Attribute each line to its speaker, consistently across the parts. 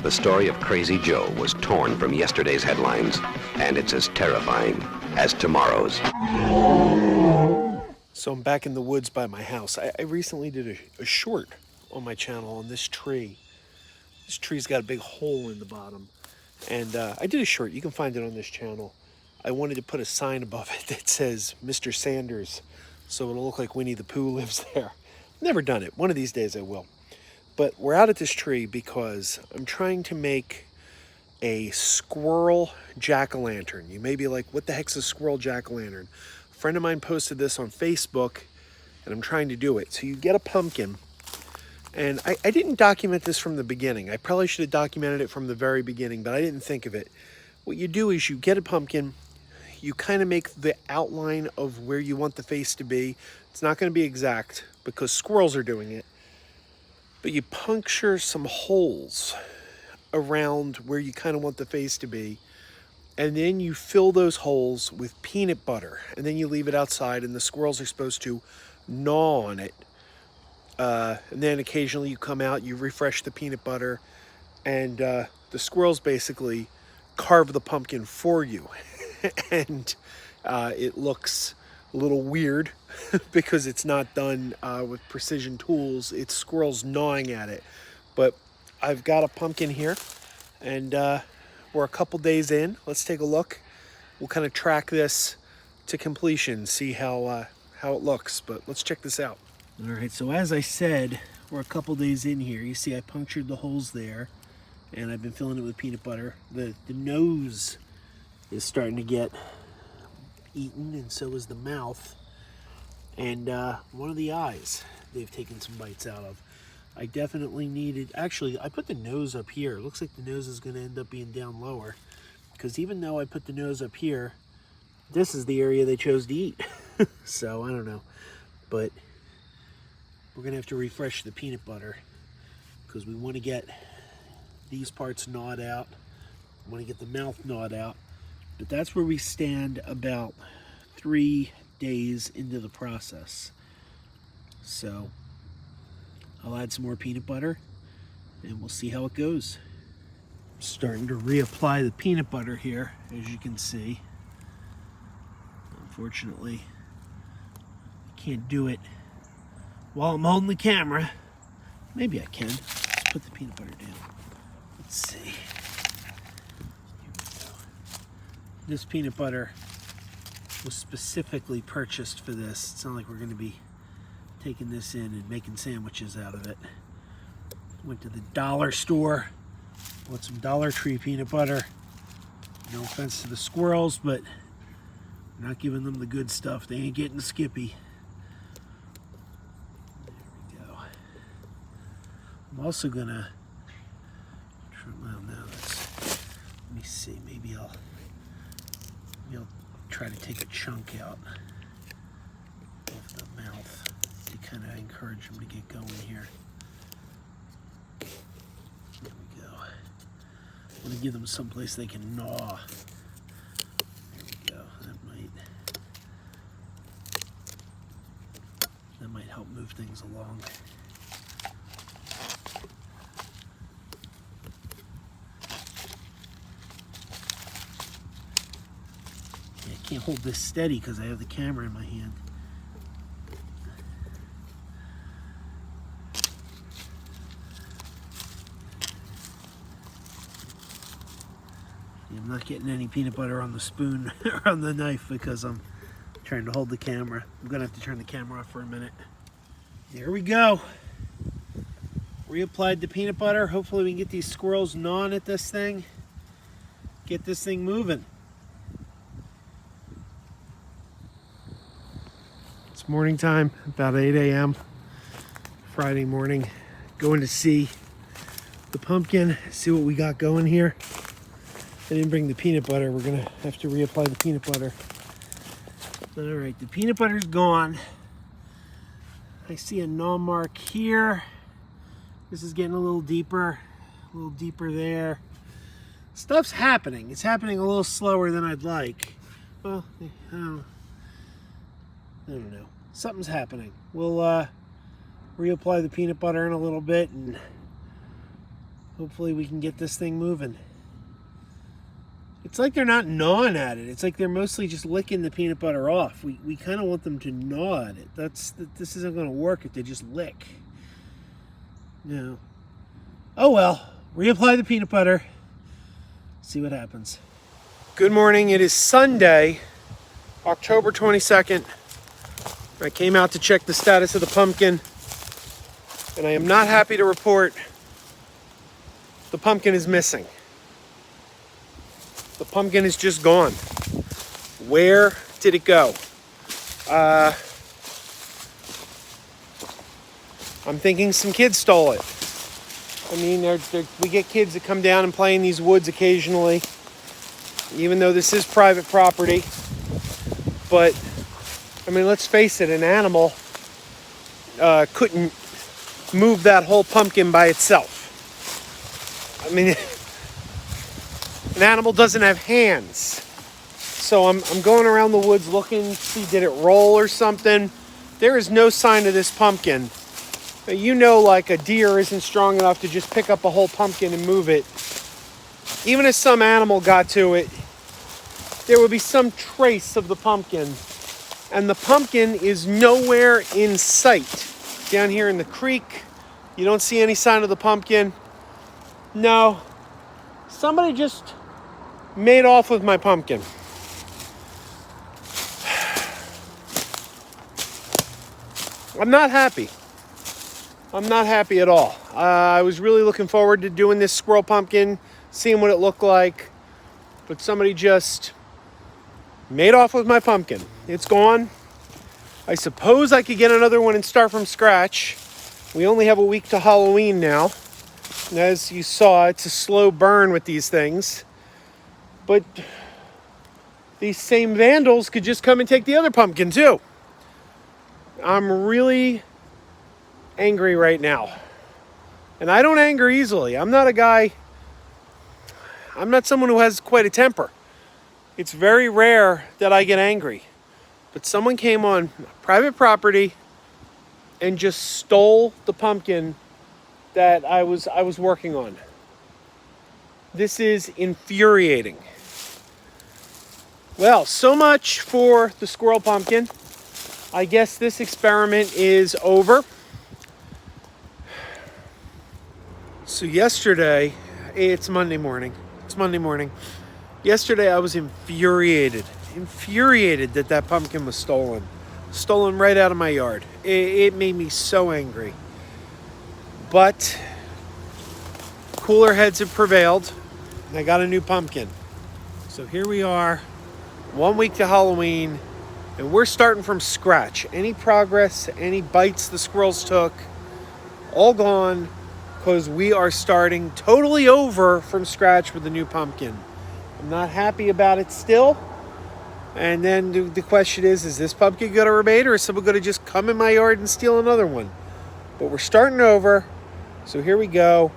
Speaker 1: The story of Crazy Joe was torn from yesterday's headlines, and it's as terrifying as tomorrow's.
Speaker 2: So I'm back in the woods by my house. I recently did a short on my channel on this tree. This tree's got a big hole in the bottom. And I did a short. You can find it on this channel. I wanted to put a sign above it that says Mr. Sanders, so it'll look like Winnie the Pooh lives there. Never done it. One of these days I will. But we're out at this tree because I'm trying to make a squirrel jack-o'-lantern. You may be like, what the heck's a squirrel jack-o'-lantern? A friend of mine posted this on Facebook, and I'm trying to do it. So you get a pumpkin, and I didn't document this from the beginning. I probably should have documented it from the very beginning, but I didn't think of it. What you do is you get a pumpkin, you kind of make the outline of where you want the face to be. It's not going to be exact because squirrels are doing it, but you puncture some holes around where you kind of want the face to be, and then you fill those holes with peanut butter, and then you leave it outside, and the squirrels are supposed to gnaw on it. And then occasionally you come out, you refresh the peanut butter, and the squirrels basically carve the pumpkin for you. And it looks a little weird because it's not done with precision tools. It's squirrels gnawing at it. But I've got a pumpkin here, and we're a couple days in. Let's take a look. We'll kind of track this to completion, see how it looks. But let's check this out. All right, so as I said, we're a couple days in here. You see I punctured the holes there, and I've been filling it with peanut butter. The nose is starting to get eaten, and so is the mouth. And one of the eyes they've taken some bites out of. I definitely needed, actually, I put the nose up here. It looks like the nose is going to end up being down lower, because even though I put the nose up here, this is the area they chose to eat. So I don't know, but we're going to have to refresh the peanut butter because we want to get these parts gnawed out. We want to get the mouth gnawed out. But that's where we stand about 3 days into the process. So I'll add some more peanut butter and we'll see how it goes. I'm starting to reapply the peanut butter here, as you can see. Unfortunately, I can't do it while I'm holding the camera. Maybe I can. Let's put the peanut butter down. Let's see. Here we go. This peanut butter was specifically purchased for this. It's not like we're going to be taking this in and making sandwiches out of it. Went to the dollar store, bought some Dollar Tree peanut butter. No offense to the squirrels, but we're not giving them the good stuff. They ain't getting Skippy. I'm also gonna let me see, maybe I'll try to take a chunk out of the mouth to kind of encourage them to get going here. There we go. I want to give them someplace they can gnaw. There we go. That might help move things along. I can't hold this steady because I have the camera in my hand. I'm not getting any peanut butter on the spoon or on the knife because I'm trying to hold the camera. I'm gonna have to turn the camera off for a minute. There we go. Reapplied the peanut butter. Hopefully we can get these squirrels gnawing at this thing. Get this thing moving. It's morning time, about 8 a.m. Friday morning. Going to see the pumpkin, see what we got going here. I didn't bring the peanut butter. We're gonna have to reapply the peanut butter. All right, the peanut butter's gone. I see a gnaw mark here. This is getting a little deeper there. Stuff's happening. It's happening a little slower than I'd like. Well, I don't know. Something's happening. We'll reapply the peanut butter in a little bit and Hopefully we can get this thing moving. It's like they're not gnawing at it. It's like they're mostly just licking the peanut butter off. We kind of want them to gnaw at it. This isn't going to work if they just lick. No. Oh well. Reapply the peanut butter. See what happens. Good morning. It is Sunday, October 22nd. I came out to check the status of the pumpkin, and I am not happy to report the pumpkin is missing. The pumpkin is just gone. Where did it go? I'm thinking some kids stole it. I mean, we get kids that come down and play in these woods occasionally, even though this is private property. But, I mean, let's face it, an animal couldn't move that whole pumpkin by itself. I mean, an animal doesn't have hands. So I'm going around the woods looking to see, did it roll or something? There is no sign of this pumpkin. You know, like a deer isn't strong enough to just pick up a whole pumpkin and move it. Even if some animal got to it, there would be some trace of the pumpkin. And the pumpkin is nowhere in sight. Down here in the creek, you don't see any sign of the pumpkin. No, somebody just made off with my pumpkin. I'm not happy. I'm not happy at all. I was really looking forward to doing this squirrel pumpkin, seeing what it looked like, but somebody just made off with my pumpkin. It's gone. I suppose I could get another one and start from scratch. We only have a week to Halloween now. As you saw, it's a slow burn with these things. But these same vandals could just come and take the other pumpkin too. I'm really angry right now. And I don't anger easily. I'm not someone who has quite a temper. It's very rare that I get angry. But someone came on private property and just stole the pumpkin that I was working on. This is infuriating. Well, so much for the squirrel pumpkin. I guess this experiment is over. So yesterday, it's Monday morning. Yesterday I was infuriated that pumpkin was stolen right out of my yard. It made me so angry. But cooler heads have prevailed, and I got a new pumpkin. So here we are, 1 week to Halloween, and we're starting from scratch. Any progress, any bites the squirrels took, all gone, because we are starting totally over from scratch with the new pumpkin. I'm not happy about it still. And then the question is this pumpkin going to remain, or is someone going to just come in my yard and steal another one? But we're starting over. So here we go.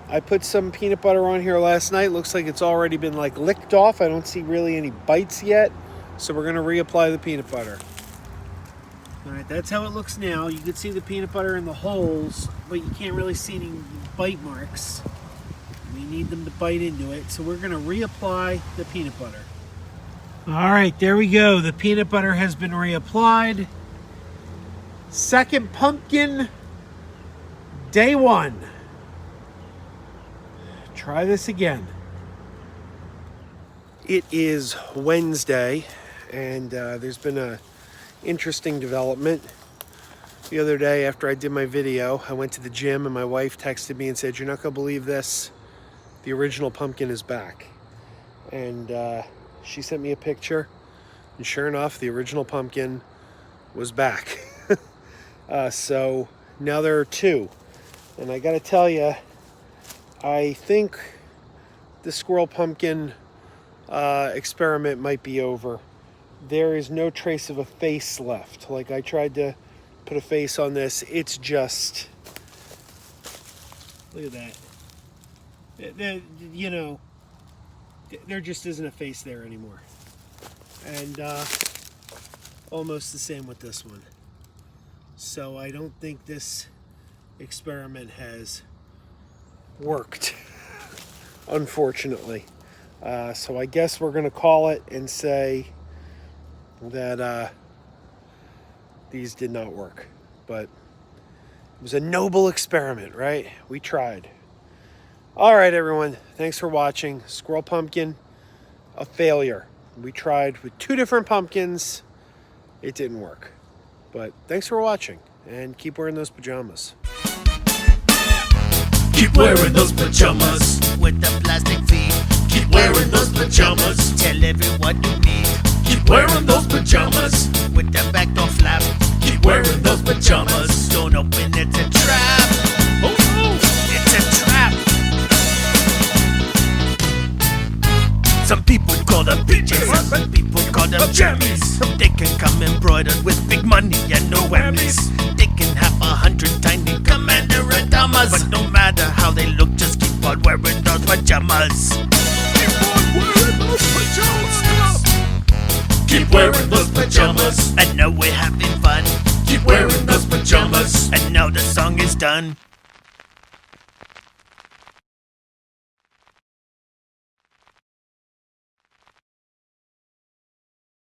Speaker 2: I put some peanut butter on here last night. Looks like it's already been like licked off. I don't see really any bites yet. So we're going to reapply the peanut butter. All right, that's how it looks now. You can see the peanut butter in the holes, but you can't really see any bite marks. We need them to bite into it. So we're going to reapply the peanut butter. All right, there we go. The peanut butter has been reapplied. Second pumpkin, day one. Try this again. It is Wednesday, and there's been a interesting development. The other day after I did my video, I went to the gym and my wife texted me and said, "You're not going to believe this. The original pumpkin is back." And she sent me a picture, and sure enough, the original pumpkin was back. So now there are two. And I got to tell you, I think the squirrel pumpkin experiment might be over. There is no trace of a face left. Like, I tried to put a face on this. It's just, look at that. You know, there just isn't a face there anymore. And almost the same with this one. So I don't think this experiment has worked, unfortunately. So I guess we're going to call it and say that these did not work. But it was a noble experiment, right? We tried. All right, everyone. Thanks for watching. Squirrel Pumpkin, a failure. We tried with 2 different pumpkins. It didn't work. But thanks for watching, and keep wearing those pajamas.
Speaker 3: Keep wearing those pajamas with the plastic feet. Keep wearing those pajamas. Tell everyone you meet. Keep wearing those pajamas with the back door flap. Keep wearing those pajamas. Don't open, it's a trap. Oh no, it's a trap. Some people call them PJs, some people call them jammies. They can come embroidered with big money and no whammies. They can have 100 tiny commander pajamas, but no matter how they look, just keep on wearing those pajamas. Keep on wearing those pajamas. Keep wearing those pajamas. And now we're having fun. Keep wearing those pajamas. And now the song is done.